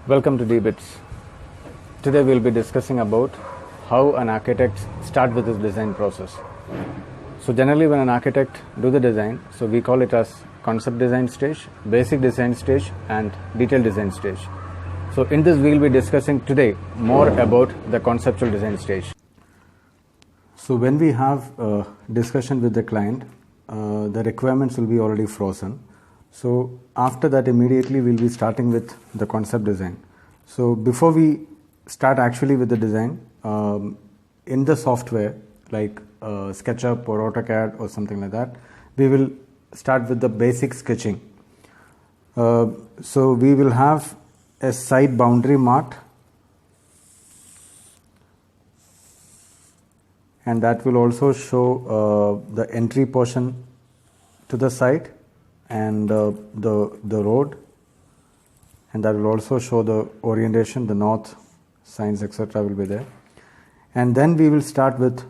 Welcome to D-Bitz. Today we'll be discussing about how an architect start with his design process. So generally when an architect do the design, so we call it as concept design stage, basic design stage and detailed design stage. So in this we'll be discussing today more about the conceptual design stage. So when we have a discussion with the client, the requirements will be already frozen. So after that immediately we'll be starting with the concept design. So before we start actually with the design, in the software like SketchUp or AutoCAD or something like that, we will start with the basic sketching. So we will have a side boundary marked, and that will also show the entry portion to the site and the road, and that will also show the orientation, the north signs, etc. will be there. And then we will start with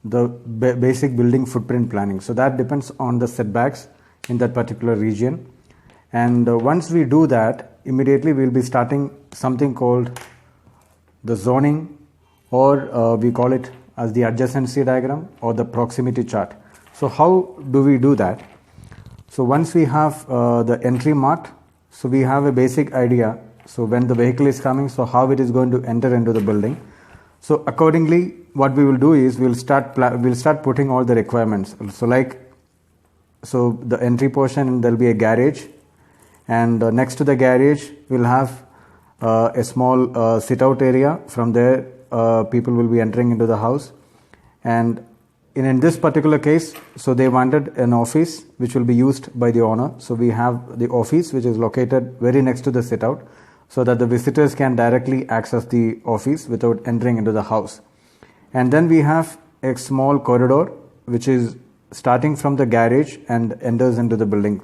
the basic building footprint planning. So that depends on the setbacks in that particular region. And once we do that, immediately we will be starting something called the zoning, or we call it as the adjacency diagram or the proximity chart. So how do we do that? So once we have the entry marked, so we have a basic idea. So when the vehicle is coming, so how it is going to enter into the building. So accordingly, what we will do is we'll start putting all the requirements. So the entry portion, there will be a garage, and next to the garage we'll have a small sit out area. From there people will be entering into the house, and in this particular case, so they wanted an office which will be used by the owner. So we have the office which is located very next to the sit out, so that the visitors can directly access the office without entering into the house. And then we have a small corridor which is starting from the garage and enters into the building.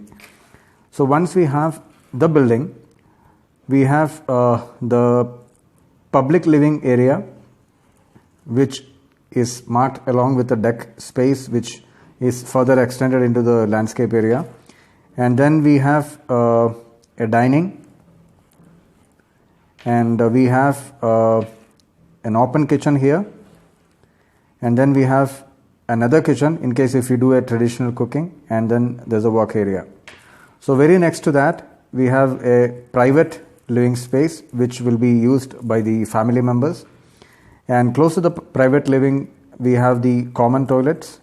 So once we have the building, we have the public living area which is marked along with the deck space, which is further extended into the landscape area. And then we have a dining, and we have an open kitchen here, and then we have another kitchen in case if you do a traditional cooking, and then there's a work area. So very next to that we have a private living space which will be used by the family members. And close to the private living, we have the common toilets.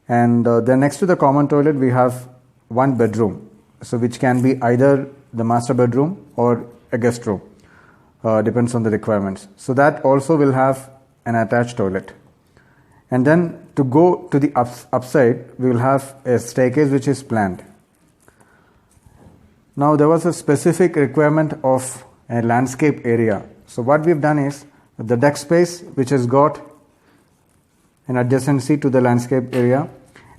And then next to the common toilet, we have one bedroom. So which can be either the master bedroom or a guest room. Depends on the requirements. So that also will have an attached toilet. And then to go to the upside, we will have a staircase which is planned. Now there was a specific requirement of a landscape area. So what we've done is, the deck space which has got an adjacency to the landscape area,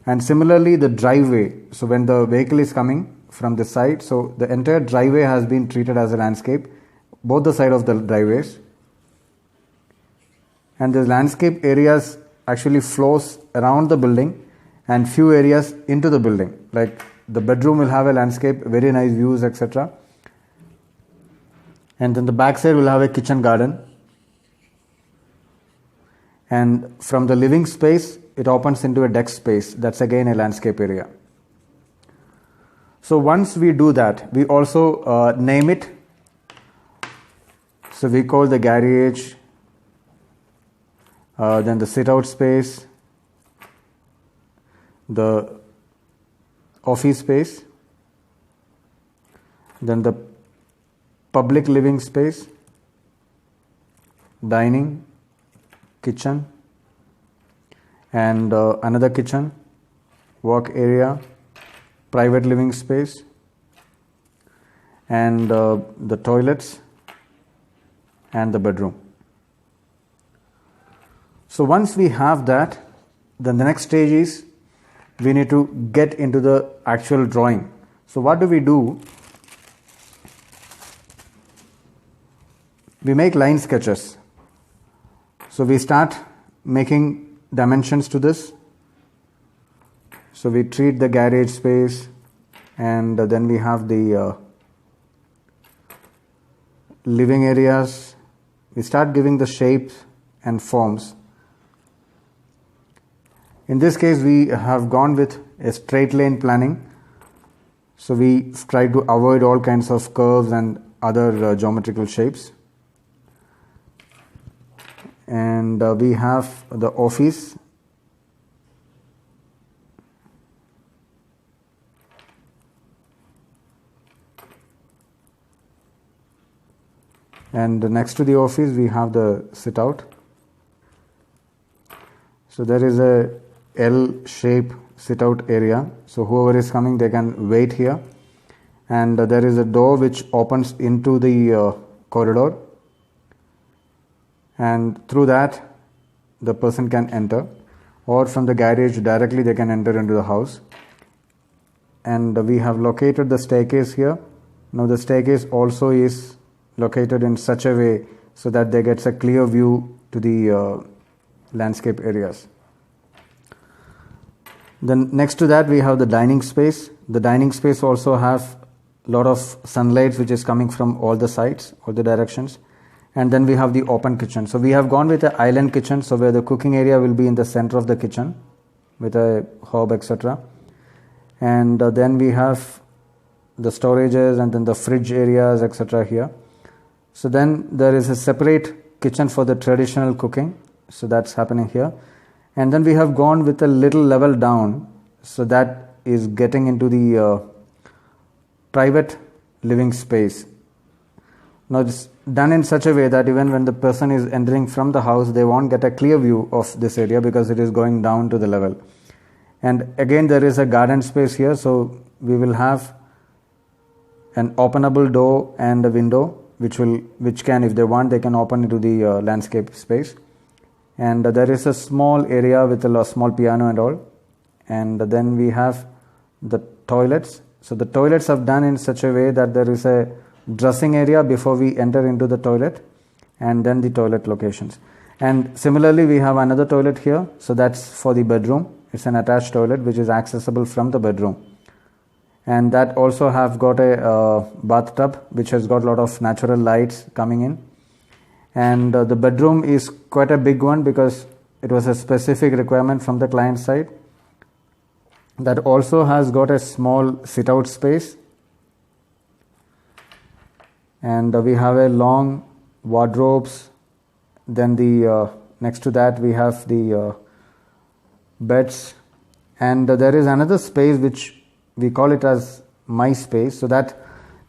and similarly the driveway. So when the vehicle is coming from the side, so the entire driveway has been treated as a landscape, both the side of the driveways. And the landscape areas actually flows around the building and few areas into the building. Like the bedroom will have a landscape, very nice views, etc. And then the back side will have a kitchen garden. And from the living space, it opens into a deck space. That's again a landscape area. So once we do that, we also name it. So we call the garage, then the sit-out space, the office space, then the public living space, dining, kitchen, and another kitchen, work area, private living space, and the toilets and the bedroom. So once we have that, then the next stage is we need to get into the actual drawing. So what do? We make line sketches. So we start making dimensions to this. So we treat the garage space, and then we have the living areas, we start giving the shapes and forms. In this case, we have gone with a straight line planning. So we try to avoid all kinds of curves and other geometrical shapes. And we have the office. And next to the office, we have the sit out. So there is a L-shaped sit out area. So whoever is coming, they can wait here. And there is a door which opens into the corridor. And through that, the person can enter. Or from the garage, directly they can enter into the house. And we have located the staircase here. Now the staircase also is located in such a way so that they get a clear view to the landscape areas. Then next to that we have the dining space. The dining space also have a lot of sunlight which is coming from all the sides, all the directions. And then we have the open kitchen. So we have gone with an island kitchen, so where the cooking area will be in the center of the kitchen with a hob, etc. And then we have the storages and then the fridge areas, etc. here. So then there is a separate kitchen for the traditional cooking. So that's happening here. And then we have gone with a little level down. So that is getting into the private living space. Now it's done in such a way that even when the person is entering from the house, they won't get a clear view of this area because it is going down to the level. And again there is a garden space here. So we will have an openable door and a window which can, if they want, they can open into the landscape space. And there is a small area with a small piano and all. And then we have the toilets. So the toilets are done in such a way that there is a dressing area before we enter into the toilet, and then the toilet locations. And similarly we have another toilet here. So that's for the bedroom. It's an attached toilet which is accessible from the bedroom. And that also have got a bathtub which has got a lot of natural lights coming in. And the bedroom is quite a big one because it was a specific requirement from the client side. That also has got a small sit-out space. And we have a long wardrobes. Then the next to that we have the beds. And there is another space which we call it as my space. So that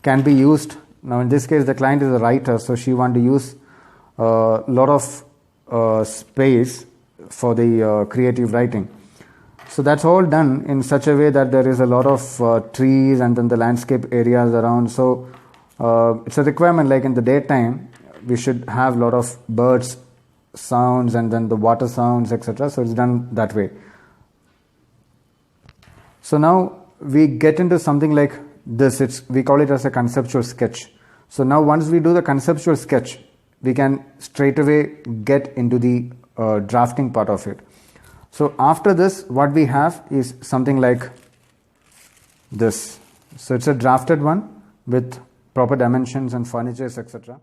can be used. Now in this case the client is a writer, so she want to use a lot of space for the creative writing. So that's all done in such a way that there is a lot of trees and then the landscape areas around. So it's a requirement, like in the daytime we should have a lot of birds sounds and then the water sounds, etc. So it's done that way. So now we get into something like this. We call it as a conceptual sketch. So now once we do the conceptual sketch, we can straight away get into the drafting part of it. So after this, what we have is something like this. So it's a drafted one with proper dimensions and furnitures, etc.